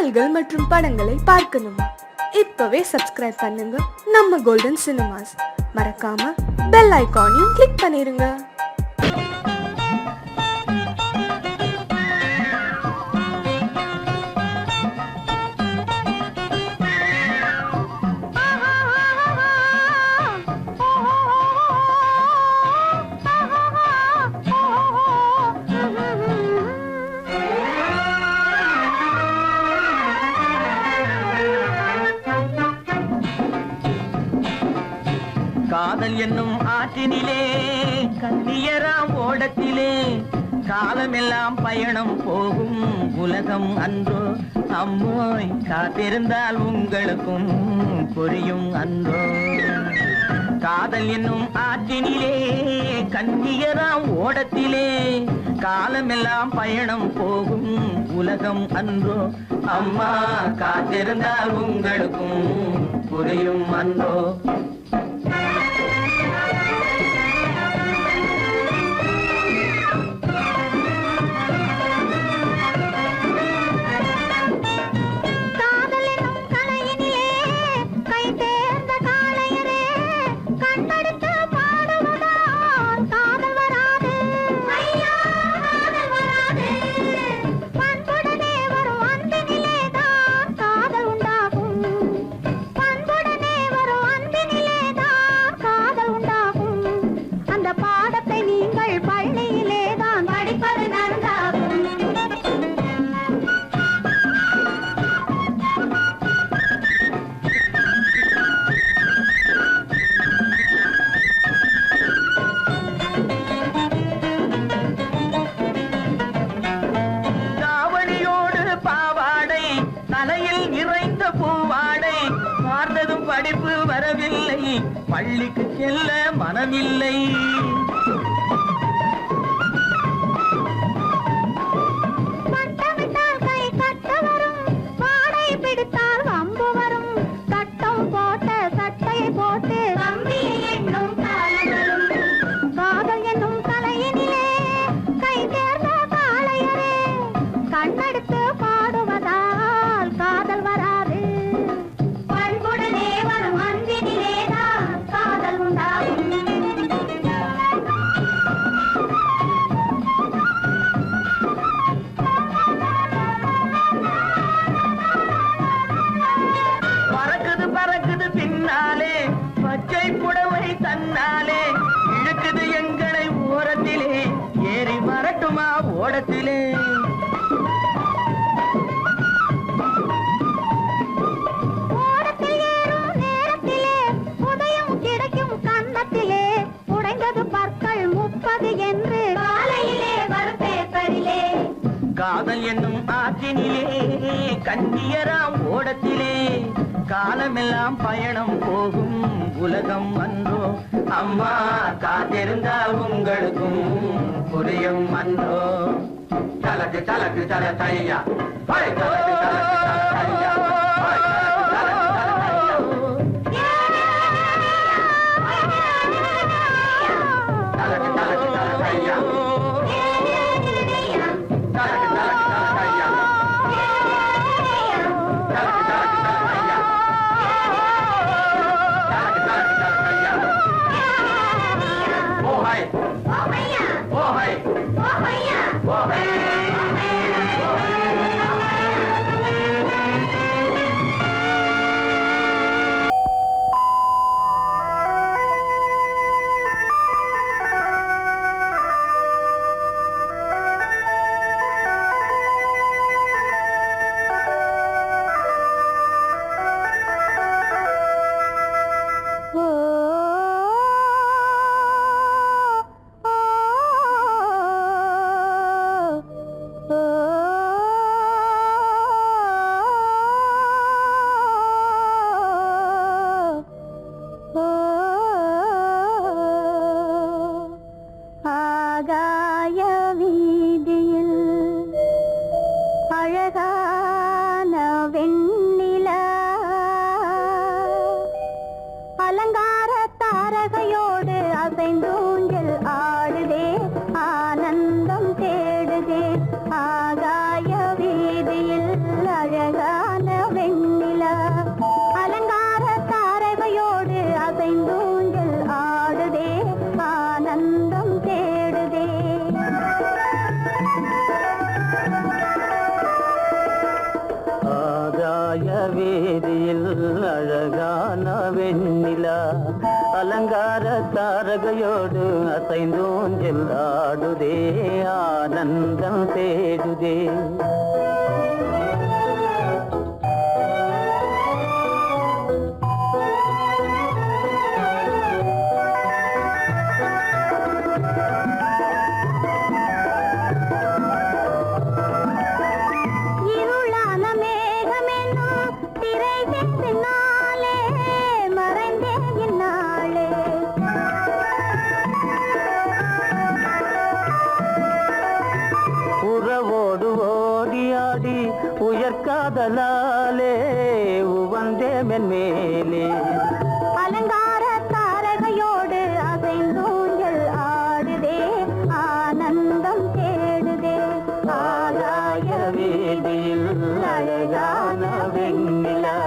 பாடல்கள் மற்றும் படங்களை பார்க்கணுமா? இப்பவே சப்ஸ்கிரைப் பண்ணுங்க நம்ம கோல்டன் சினிமாஸ். மறக்காம பெல் ஐகானையும் கிளிக் பண்ணிருங்க. காதல் என்னும் ஆற்றினிலே கண்ணியராம் ஓடத்திலே காலமெல்லாம் பயணம் போகும் உலகம் அன்றோ அம்மோய், காத்திருந்தால் உங்களுக்கும் புரியும் அன்றோ. காதல் என்னும் ஆற்றினிலே கண்ணியராம் ஓடத்திலே காலமெல்லாம் பயணம் போகும் உலகம் அன்றோ அம்மா, காத்திருந்தால் உங்களுக்கும் புரியும் அன்றோ. படிப்பு வரவில்லை, பள்ளிக்கு செல்ல மனமில்லை. பட்டமிட்டால் கை கட்ட வரும், பாடை பிடித்தால் வம்பு வரும், கட்டம் போட்ட சட்டையை போட்டு கம்பியை எண்ணும் காலம் வரும். காதல் என்னும் தலையினிலே கை தேர்ந்த காளையரே, கண்ணெடுத்து பாடுவதால் காதல் வராது. பச்சை புடவை தன்னாலே இழுக்குது எங்களை ஓரத்திலே, ஏறி வரட்டுமா ஓடத்திலே. ஓடத்தில் ஏறும் நேரத்திலே உதயம் கிடைக்கும் கன்னத்திலே, உடைந்தது பற்கள் 30 என்று காலையிலே வரும் பேப்பரிலே. காதல் என்னும் ஆற்றினிலே கண்ணியராம் ஓடத்திலே காலமெல்லாம் பயணம் போகும் உலகம் அன்றோ அம்மா, காத்திருந்தால் உங்களுக்கும் புரியும் அன்றோ. தலக்கு தலக்கு தல தையா, தலக்கு தலக்கு தல தையா, தலக்கு தலக்கு தல தையா. Oh, hey! தாரகையோடு அசைந்தூஞ்சல் ஆடுதே ஆனந்தம் தேடுதே உயர்காதலாலே உவந்தே மென்மேலே அலங்கார தாரகையோடு அசைந்தூஞ்சல் ஆடுதே ஆனந்தம் தேடுதே ஆகாய வீதியில் அழகான வெண்ணிலா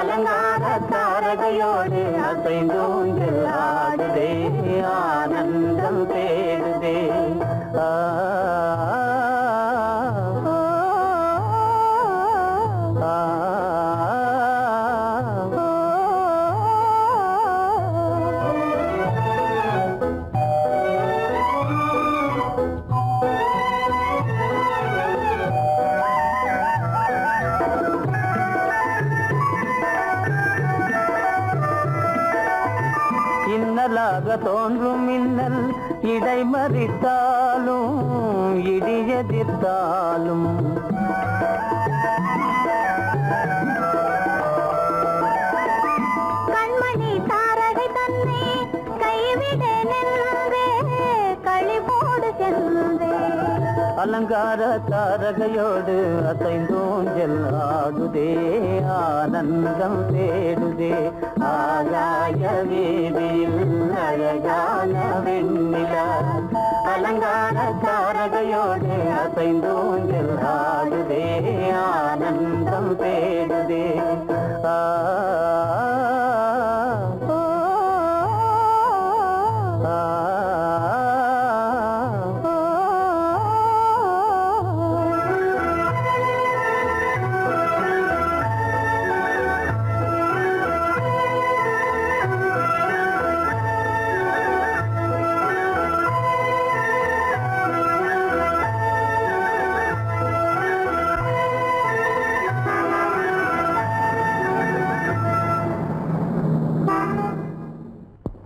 அலங்கார தாரகையோடு அசைந்தூஞ்சல் ஆடுதே ஆனந்தம் தேடுதே இன்னலாக தோன்றும் மின்னல் இடைமறித்தாலும் இடியெதிர்த்தாலும் கண்மணி தாரகை தன்னை கைவிட நின்றே களிபோடு சென்றே அலங்கார தாரகையோடு அசைந்தூஞ்சல் ஆடுதே ஆனந்தம் தேடுதே ஆகாய வீதியில் அழகான வெண்ணிலா அலங்கார தாரகையோடு அசைந்தூஞ்சல் ஆடுதே ஆனந்தம் தேடுதே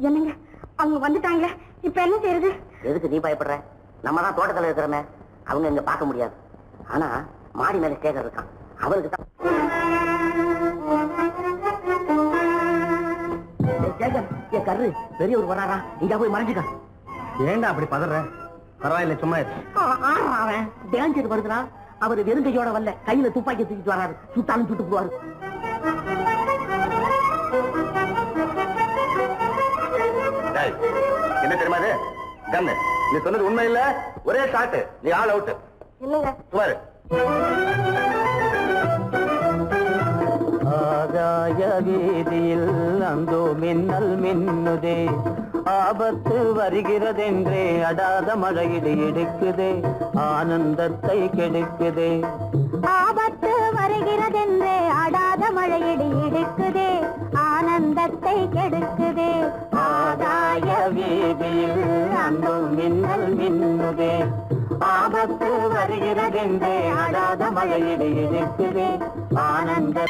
என்னங்க அவங்க வந்துட்டாங்களே இப்ப என்ன செய்யறது? எதுக்கு நீ பயப்படுற? நம்ம தான் தோட்டத்துல இருக்கிறோமே, அவங்க இங்க பார்க்க முடியாது. ஆனா மாடி மேல ஸ்டேஜர் இருக்கான், அவருக்கு தான். என் கரு பெரியவர் வராரா, இங்க போய் மறைஞ்சுக்க. ஏண்டா அப்படி பதற? பரவாயில்ல, சும்மா அவன் டேஞ்சர் வருதுனா, அவர் வெறுங்கையோட வரல, கையில துப்பாக்கி தூக்கிட்டு வராரு, சுட்டாலும் சுட்டு போவாரு. என்ன தெரியுமா அது? கண்ணு, நீ சொன்னது உண்மை இல்ல, ஒரே ஷாட், நீ ஆல் அவுட். இல்லங்க சுமாரு. ஆகாய வீதியில் அந்தோ மின்னல் மின்னுதே, ஆபத்து வருகிறதென்றே அடாத மழையிடு இடுக்குதே, ஆனந்தத்தை கெடுக்குதே. ஆபத்து வருகிறதென்றே அடாத மழையிடி இடுக்குதே, ஆனந்தத்தை கெடுக்குதே. ஆகாய வீதியில் அந்தோ மின்னல் மின்னுதே, ஆபத்து வருகிறதென்றே அடாத மழையிடு இடுக்குதே, ஆனந்த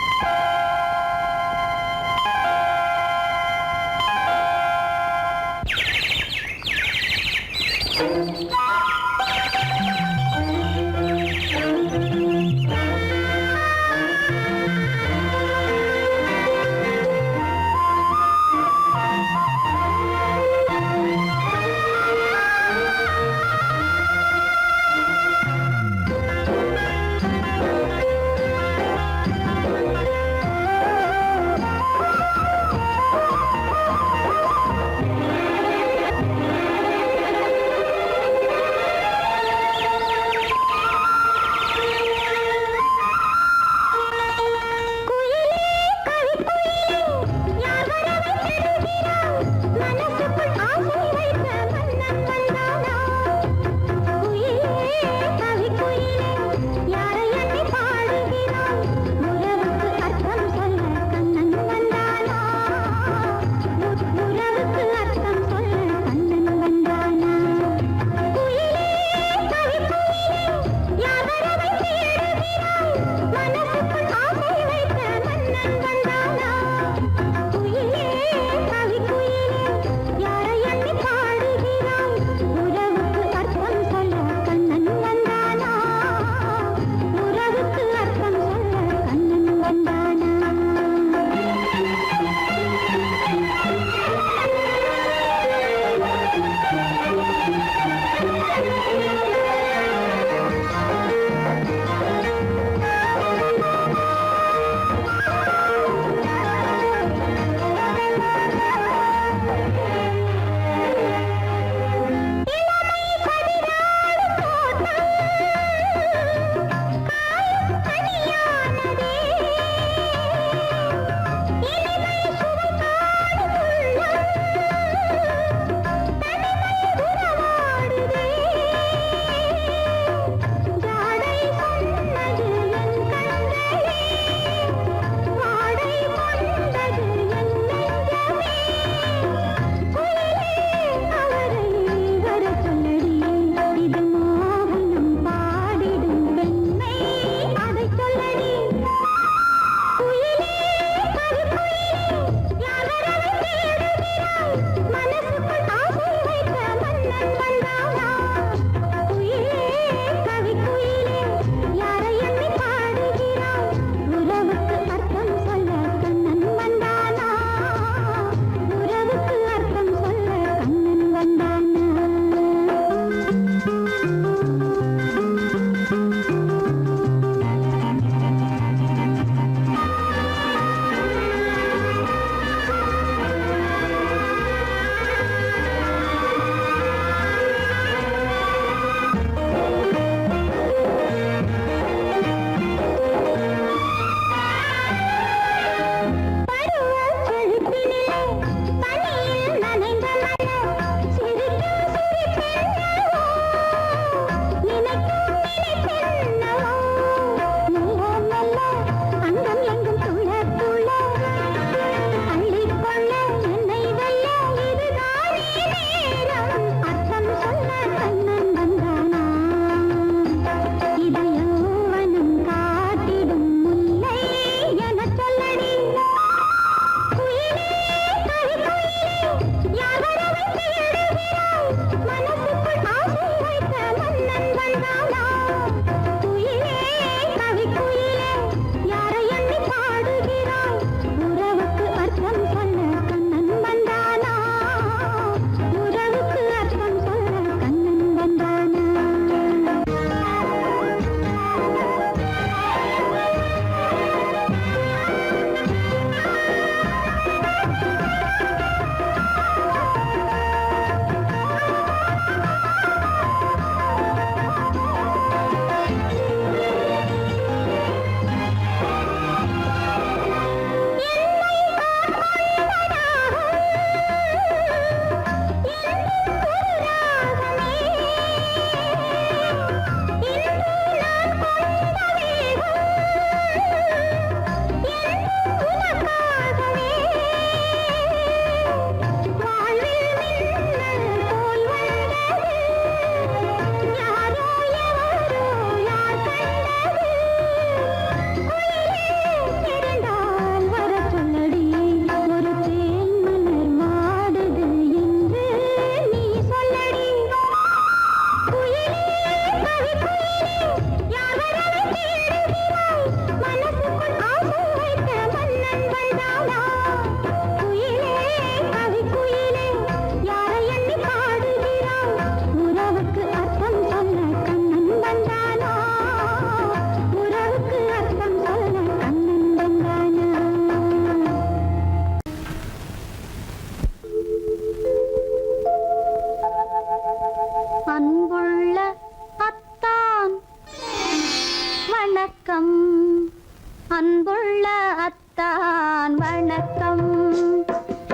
அன்புள்ள அத்தான் வணக்கம்.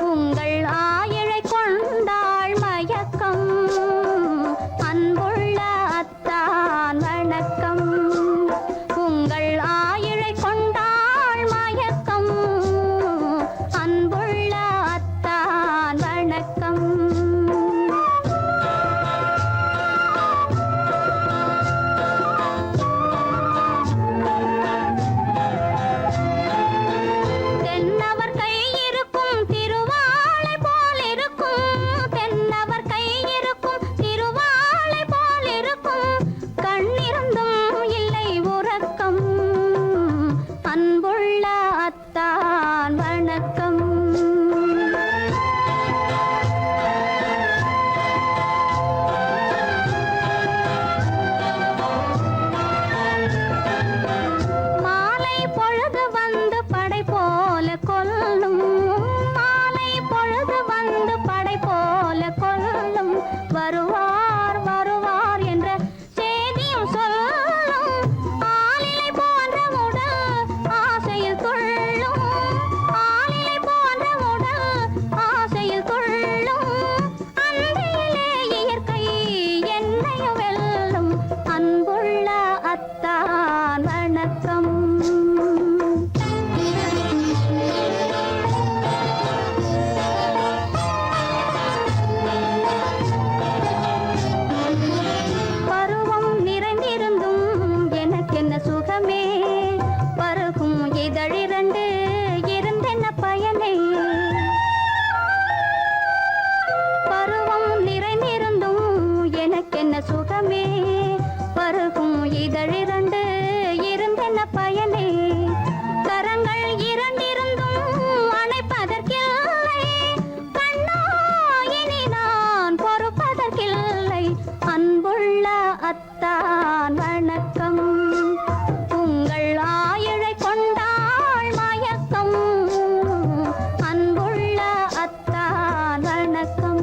உங்கள் ஆயிழை கொண்டாள் மயக்கம். அன்புள்ள அத்தான் வணக்கம். உங்கள் ஆயிழை கொண்டாள் மயக்கம். அன்புள்ள அத்தான் வணக்கம். தென்னவர் கை இருக்கும் திருவாளை போல் இருக்கும். தென்னவர் கை இருக்கும் திருவாளை போல் இருக்கும். கண்ணிருந்தும் இல்லை உறக்கம். அன்புள்ள அத்தான் வணக்கம். மாலை பொழுது வந்து படை போல கொல்லும். மாலை பொழுது வந்து படை போல கொல்லும். வருவார் வருவார் என்ற செய்தியும் சொல்லும். ஆளிலை போன்ற உடல் ஆசையில் துள்ளும். ஆளிலை போன்ற உடல் ஆசையில் துள்ளும். அன்றையிலே இயற்கை என்னையும் வெல்லும். அன்புள்ள அத்தான் வணக்கம். பருவம் நிறைந்திருந்தும் எனக்கென்ன சுகமே. பருகும் இதழிரண்டு இருந்தென்ன பயனே. பருவம் நிறைந்திருந்தும் எனக்கென்ன சுகமே. பருகும் இதழிரண்டு இருந்தென்ன பயனே. கரங்கள் இரண்டிருந்தும் அணைப்பதற்கில்லை. கண்ணா இனி நான் பொறுப்பதற்கில்லை. அன்புள்ள அத்தான் வணக்கம். உங்கள் ஆயிழை கொண்டாள் மயக்கம். அன்புள்ள அத்தான் வணக்கம்.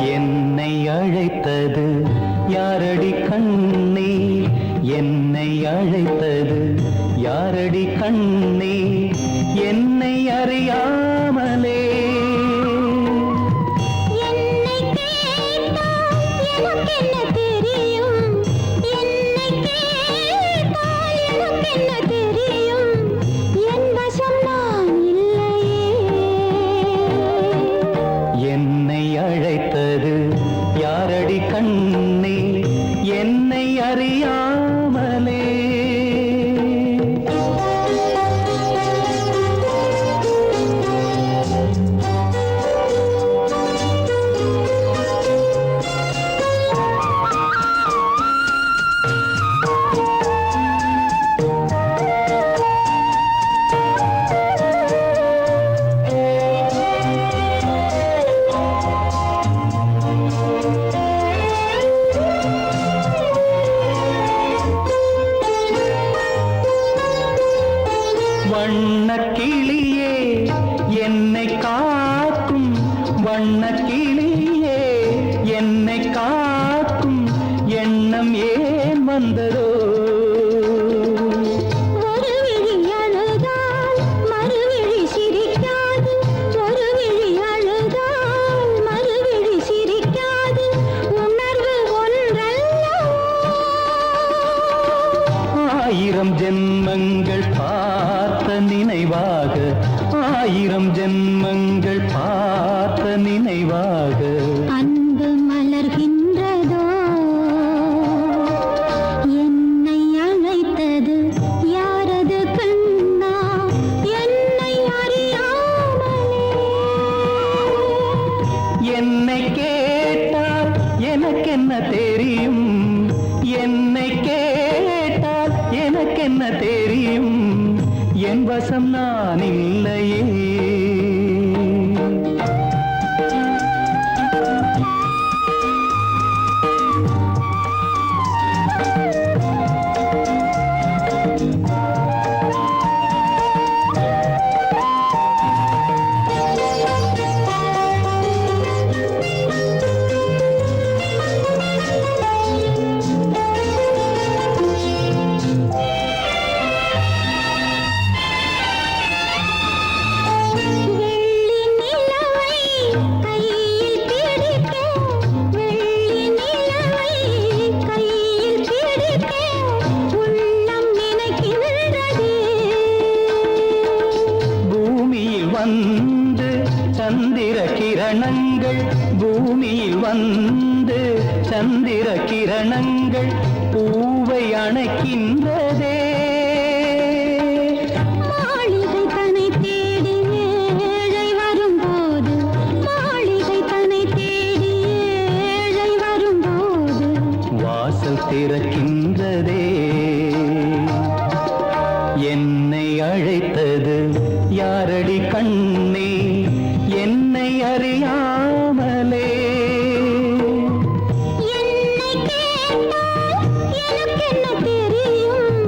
என்னை அழைத்தது யாரடி கண்ணே. என்னை அழைத்தது யாரடி கண்ணே. என்னை அறியாமலே என்னை கேட்டால் எனக்கென்ன தெரியும். என்னை கேட்டால் எனக்கென்ன தெரியும். என் வசம் நான் இல்லையே. என்னை அழைத்தது யாரடி கண்ணே. என்னை அறியாமலே வண்ணக் கிளியே என்னை காக்கும். வண்ணக் கிளியே என்னை காக்கும். எண்ணம் ஏன் வந்ததோ. ஒரு விழி அழுதால் மறுவிழி சிரிக்காது. ஒரு விழி அழுதால் மறுவிழி சிரிக்காது. உணர்வு ஒன்றல்லவோ. ஆயிரம் ஜென்மங்கள் பார்த்த நினைவாக. ஆயிரம் ஜென்மங்கள் பார்த்த நினைவாக. அன்பு மலர்கின்றதோ. என்னை அழைத்தது யாரது கண்ணா. என்னை அறியாமலே. என்னை கேட்டால் எனக்கென்ன தெரியும். என்னை கேட்டால் எனக்கு என்ன தெரியும் என் வசம் நான் இல்லையே வந்து சந்திர கிரணங்கள் பூமியில் வந்து சந்திர கிரணங்கள் பூவை அணைக்கின்றதே மாளிகை தன்னை தேடி ஏழை வரும்போது மாளிகை தன்னை தேடி ஏழை வரும்போது வாசல் திறக்கின்றதே என்னை அழைத்தது யாரடி கண்ணே என்னை அறியாமலே என்னை கேட்டால் எனக்கு என்ன தெரியும்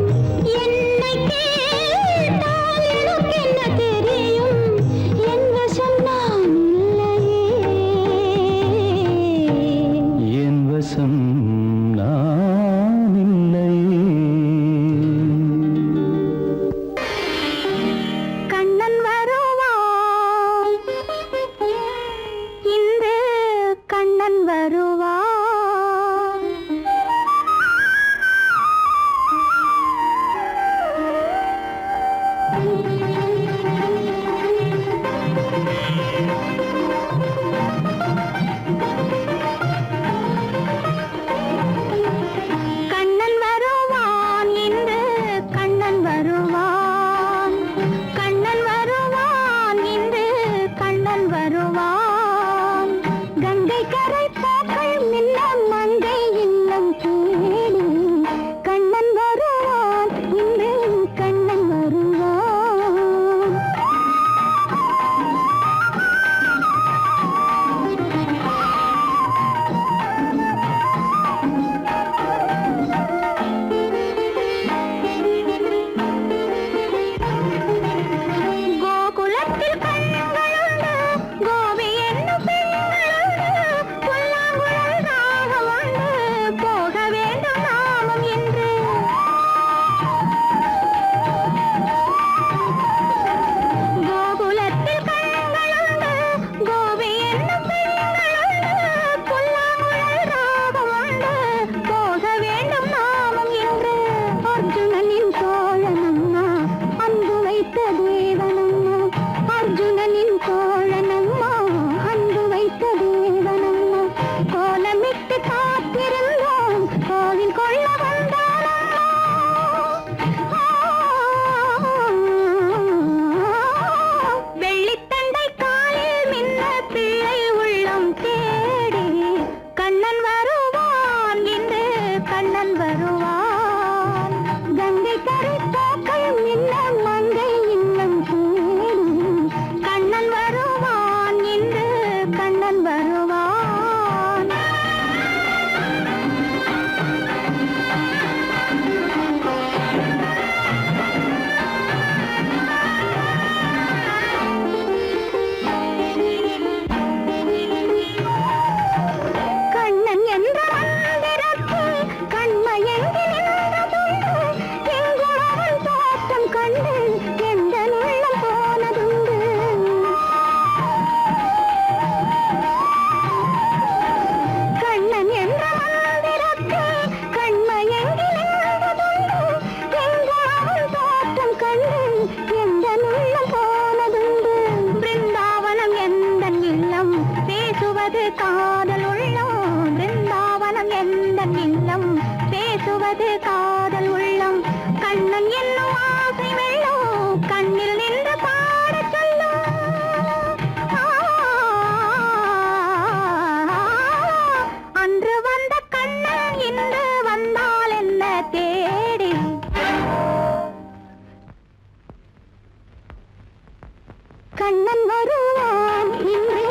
கண்ணன் வருவான் இன்று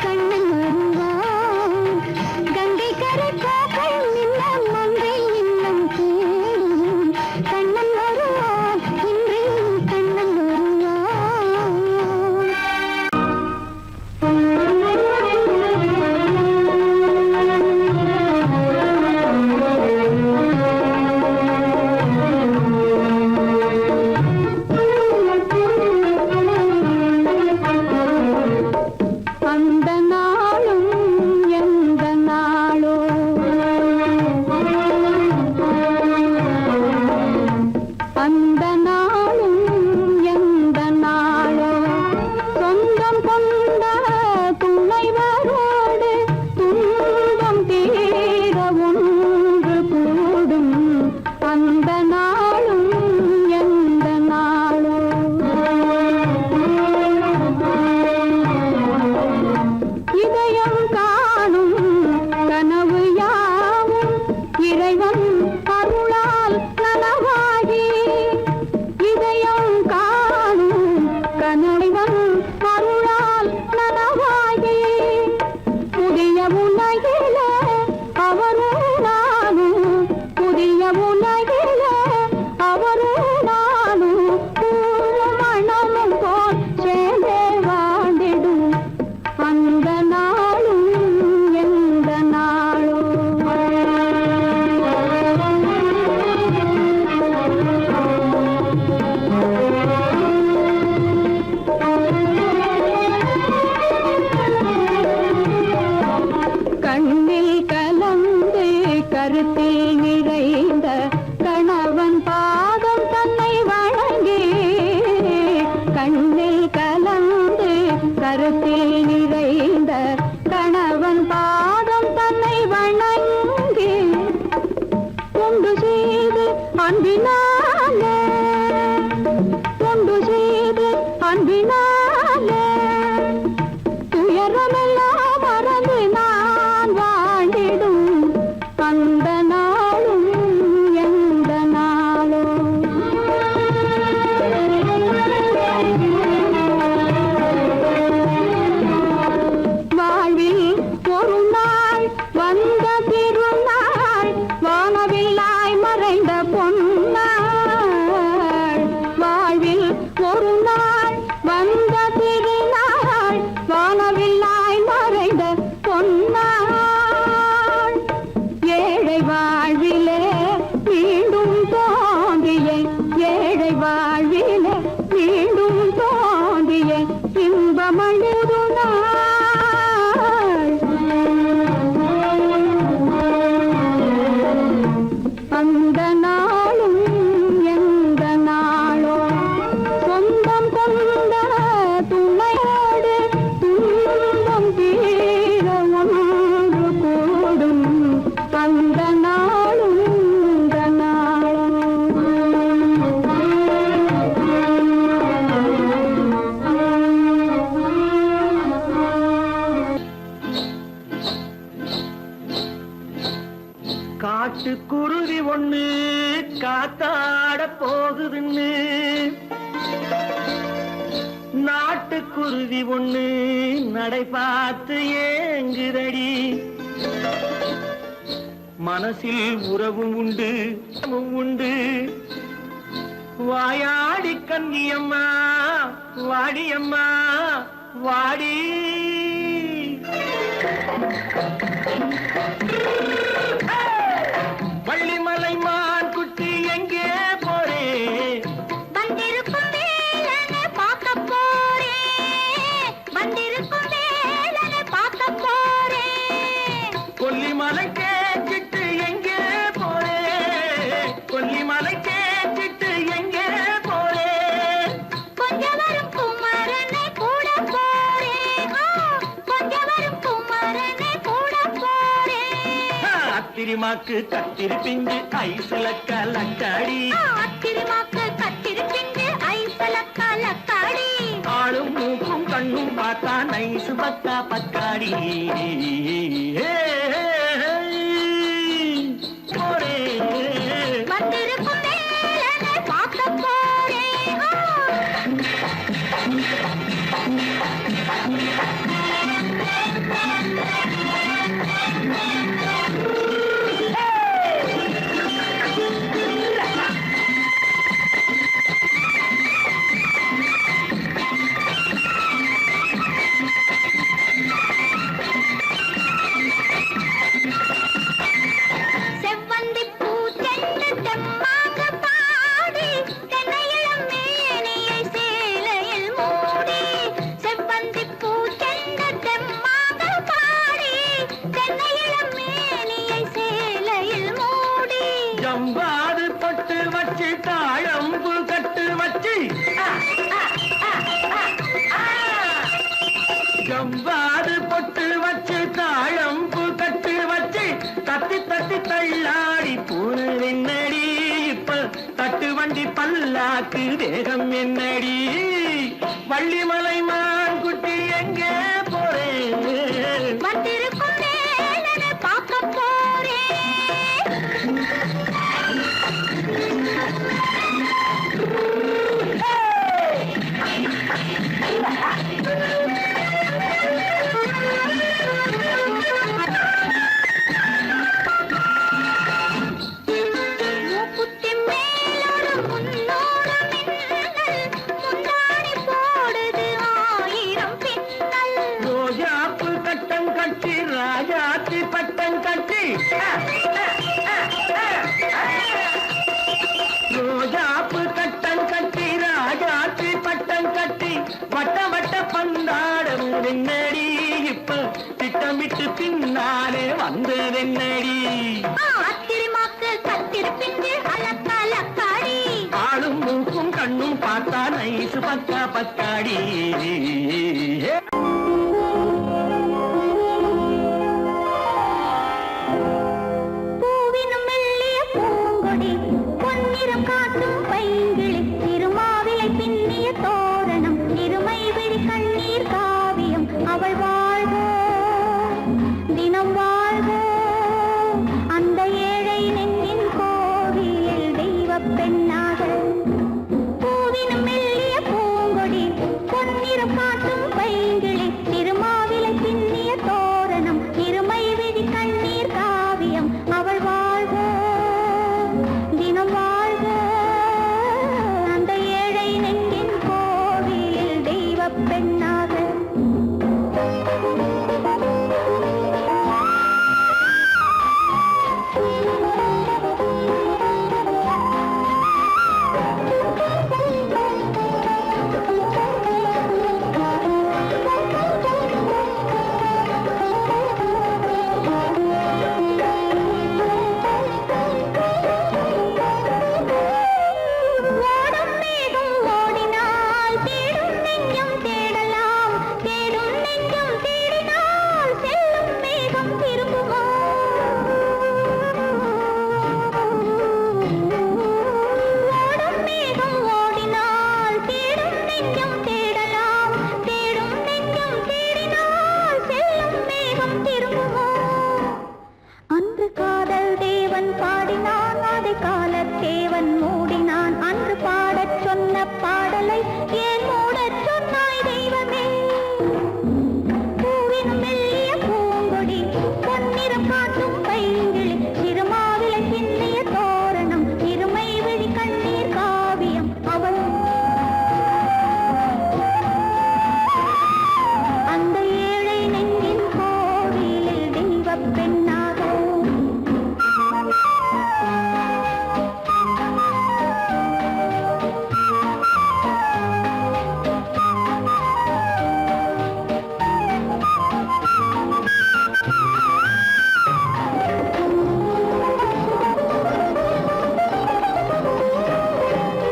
கண்ணன் வருவான் கங்கை கரை காக்கள் இல்லம் மங்கை இல்லம் தேடும் கண்ணன் வருவான் இன்று கண்ணன் அந்த நாளும் எந்த நாளோ அந்த நாளும் எந்த நாளோ சொந்தம் கொண்ட துணைவரோடு துன்பம் தீர ஒன்று கூடும் அந்த நாளும் எந்த நாளோ இதயம் காணும் கனவு யாவும் இறைவன் அருளால் நனவாகி இதயம் காணும் கனவன் அருளால் நனவாகி புதிய உலகில அவரும் நானும் புதிய உலகில அவரும் நானும் பூவும் மணமும் போல் சேர்ந்தே வாழ்ந்திடும் அந்த நாளும் எந்த நாளோ கண்ணில் கலந்து கருத்தில் நிறைந்த கணவன் பாதம் தன்னை வணங்கி கண்ணில் கலந்து கருத்தில் நிறைந்த கணவன் பாதம் தன்னை வணங்கி தொண்டு செய்து அன்பினாலே தொண்டு செய்து அன்பினாலே துயரமெல்லாம் மறந்து நான் வாழ்ந்திடும் அந்த நாளும் எந்த நாளோ வாழ்வில் ஒரு நாள் வந்த திருநாள் வானவில்லாய் மறைந்த பொன்னாள் வாழ்வில் ஒரு நாள் வந்த திருநாள் வானவில்லாய் மறைந்த பொன்னாள் ஏழை வாழ்விலே மீண்டும் தோன்றிய ஏழை வாழ்விலே மீண்டும் தோன்றிய இன்பமழுது நாள் அந்த நாளும் எந்த நாளோ சொந்தம் கொண்ட துணையோடு துன்பம் தீர ஒன்று கூடும் அந்த நாளும் இந்த காட்டுக்குருவி ஒண்ணு காத்தாட போகுதுன்னு நாட்டுக்குருவி ஒண்ணு நடை பார்த்து ஏங்குதடி மனசில் உறவும் உண்டு உண்டு வாயாடி கன்னியம்மா வாடியம்மா வாடி வள்ளிமலை மான் குட்டி எங்கே போறே வந்திருக்கும் வேலனை பார்க்க போறேன் வந்திருக்கும் வேலனை பார்க்க போறேன் கொல்லிமலை கேட்டுட்டு எங்கே போறே கொல்லிமலை கேட்டுட்டு எங்கே போறே கொஞ்சம் வரும் குமரனை கூட போறேன் கொஞ்சம் வரும் குமரனை கூட போறேன் அத்திரிமாக்கு கத்திரி பிஞ்சு ஐசுல கலக்காடி அத்திரிமாக்கு கத்திரி பிஞ்சு ஐசுல கலக்காடி ஆளும் மூக்கும் கண்ணும் பார்த்தா நைசு பக்கா பக்காடி போறே வந்திருக்கும் வேலனை பார்க்க போறேன் பாக்கு தேகம் என்னடி வள்ளிமலை மான் குட்டி எங்கே போறேன் வந்திருக்கும் வேலனை பார்க்க போறேன். மூக்குத்தி மேலோடு முன்னோடு மின்னல், முந்தாணி போடுது 1000 பின்னல். ரோஜாப்பு கட்டம் கட்டி ராஜாத்தி பட்டம் கட்டி ரோஜாப்பு கட்டம் கட்டி ராஜாத்தி பட்டம் கட்டி வட்ட வட்ட பந்தாடம் என்னடி இப்ப திட்டமிட்டு பின்னாலே வந்ததென்னடி ஆத்திரமாக்கு கத்திருப்பின்று அலக்கலக்காடி. ஆளும் மூக்கும் கண்ணும் பார்த்தா நைசு பக்கா பக்காடி பூவினும் மெல்லிய பூங்கொடி, பொன்னிறம் காட்டும் பைங்கிளி, திருமாவிலை பின்னிய தோரணம், இருமை விழி கண்ணீர் காவியம். அவள் வாழ்க, தினம் வாழ்க, அந்த ஏழை நெஞ்சின் கோவிலில் தெய்வப் பெண்ணாக. பூவினும் மெல்லிய பூங்கொடி, பொன்னிறம் காட்டும் பைங்கிளி, திருமாவிலை பின்னிய தோரணம், இருமை விழி கண்ணீர் காவியம். அவள் வாழ்க, தினம் வாழ்க, அந்த ஏழை நெஞ்சின் கோவிலில் தெய்வப் பெண்ணாக. ஓடும் மேகம் ஓடினால் தேடும் நெஞ்சம் தேடலாம், தேடும் நெஞ்சம் தேடினால் செல்லும் மேகம் திரும்புமோ? ஓடும் மேகம் ஓடினால் தேடும் நெஞ்சம் தேடலாம், தேடும் நெஞ்சம் தேடினால் செல்லும் மேகம் திரும்புமோ? அன்று காதல் தேவன் பாடினான், அதை காலத்தேவன் மூடினான். அன்று பாடச் சொன்ன பாடலை ஏன் மூடச் சொன்னாய் தெய்வமே? பூவினும் மெல்லிய பூங்கொடி, பொன்னிறம் காட்டும் பைங்கிளி, திருமாவிலை பின்னிய தோரணம், இருமை விழி கண்ணீர் காவியம். அவள் அந்த ஏழை நெஞ்சின் கோவிலில் தெய்வப் பெண்ணாக.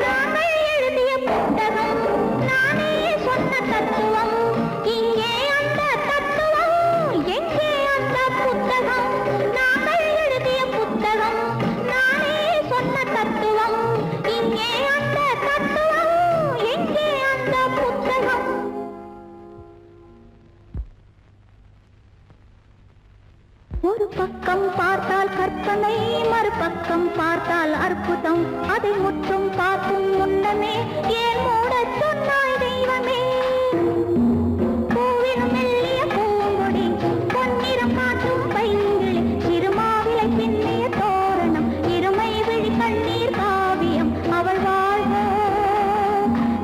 நாங்கள் எழுதிய புத்தகம், நானே சொன்ன தத்துவம், இங்கே அந்த தத்துவம், எங்கே அந்த புத்தகம்? நாங்கள் எழுதிய புத்தகம், நானே சொன்ன தத்துவம், இங்கே அந்த தத்துவம், எங்கே அந்த புத்தகம்? ஒரு பக்கம் பார்த்தால் கற்பனை, மறுபக்கம் பார்த்தால் அற்புதம். அதை முற்றும் பார்க்கும் முன்னமே ஏன் மூடச் சொன்னாய் தெய்வமே? பூவினும் மெல்லிய பூங்கொடி, பொன்னிறம் காட்டும் பைங்கிளி, திருமாவிலை பின்னிய தோரணம், இருமை விழி கண்ணீர் காவியம். அவள் வாழ்க,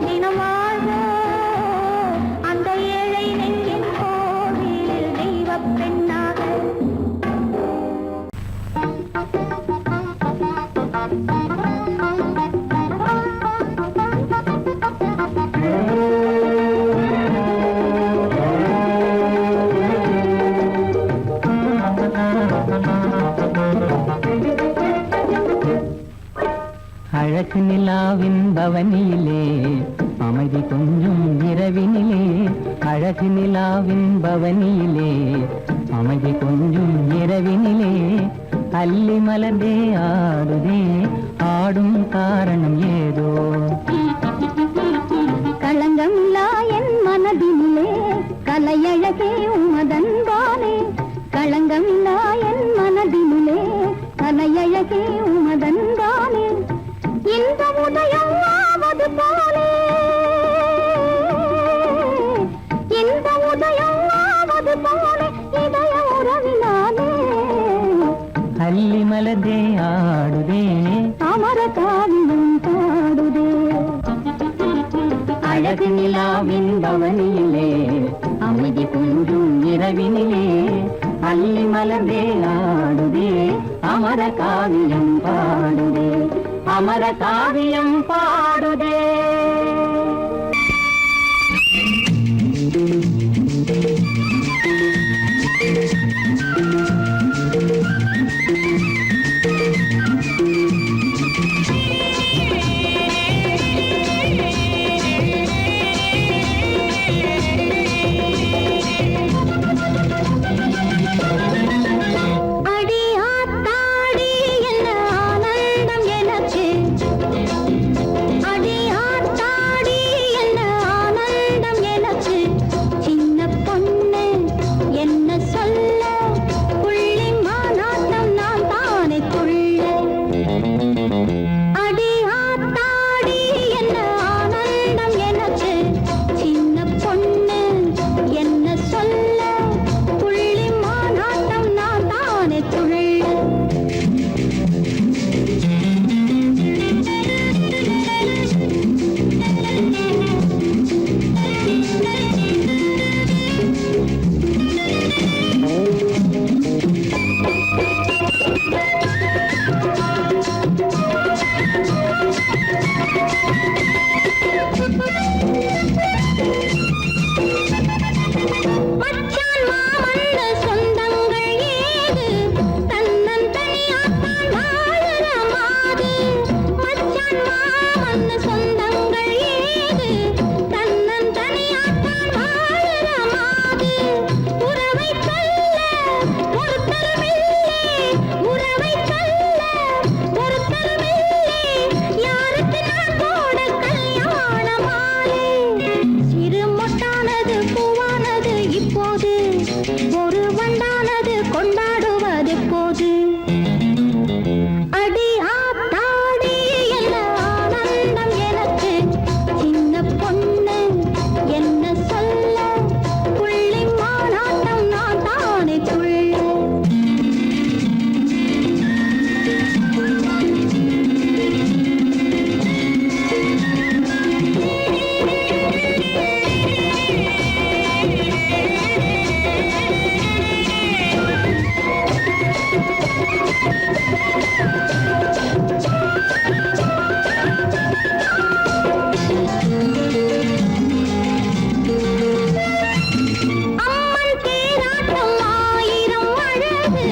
தினம் வாழ்க, அந்த ஏழை நெஞ்சின் கோவிலில் தெய்வப் பெண்ணாக. அழகு நிலாவின் பவனியிலே அமைதி கொஞ்சம் இரவினிலே அழகு நிலாவின் பவனியிலே அமைதி கொஞ்சம் இரவினிலே அல்லி மலர்ந்தே ஆடுதே, ஆடும் காரணம் ஏதோ. களங்கமில்லா என் மனதினிலே கலையழகே உமதன்பாலே, களங்கமில்லா என் மனதினிலே கலையழகே உமதன்பாலே, இந்த உதயம் ஆவது போலே, இந்த உதயம் ஆவது போலே இதய உறவினாலே. அல்லி மலர்ந்தே ஆடுதே, அமர காவியம் பாடுதே. அழகு நிலாவின் பவனியிலே, அமைதி குன்றும் இரவினிலே, அல்லி மலர்ந்தே ஆடுதே, அமர காவியம் பாடுதே, அமர காவியம் பாடுதே. அடி ஆத்தாடி என்ன ஆனந்தம் எனக்கு, அடி ஆத்தாடி என்ன ஆனந்தம் எனக்கு, சின்ன பொண்ணு என்ன சொல்ல புள்ளி மாநாட்டம் நான் தானே துள்ள. அடி ஆத்தாடி என்ன ஆனந்தம் எனக்கு, சின்ன பொண்ணு என்ன சொல்ல புள்ளி மாநாட்டம் நான் தானே துள்ள. மச்சான் மாமன் சொந்தங்கள் ஏது, தன்னந்தனியாத்தான் வாழுற மாது. மச்சான் மாமன் சொந்தங்கள் ஏது, தன்னந்தனியாத்தான் வாழுற மாது. உறவை சொல்ல ஒருத்தருமில்லை, உறவை சொல்ல ஒருத்தருமில்லை, யாருக்கு நான் போட கல்யாண மாலை. சிறு மொட்டானது பூவானது இப்போது, ஒரு வண்டானது கொண்டாடுவது போது. அடி ஆத்தாடி என்ன ஆனந்தம் எனக்கு, சின்ன பொண்ணு என்ன சொல்ல புள்ளி மாநாட்டம் நான் தானே துள்ள. அம்மன் தேராட்டம் ஆயிரம் அழகு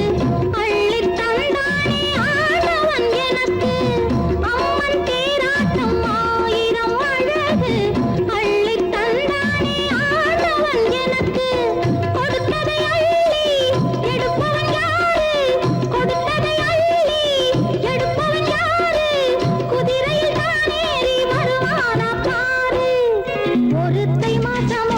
அள்ளித் தந்தானே ஆண்டவன் எனக்கு. அம்மன் தேராட்டம் ஆயிரம் அழகு அள்ளித் தந்தானே ஆண்டவன் எனக்கு. கொடுத்ததை அள்ளி எடுப்பவன் யாரு, கொடுத்ததை அள்ளி எடுப்பவன் யாரு, குதிரையில் தான் ஏறி வருவானா பாரு. ஒருத்தை மாற்றம்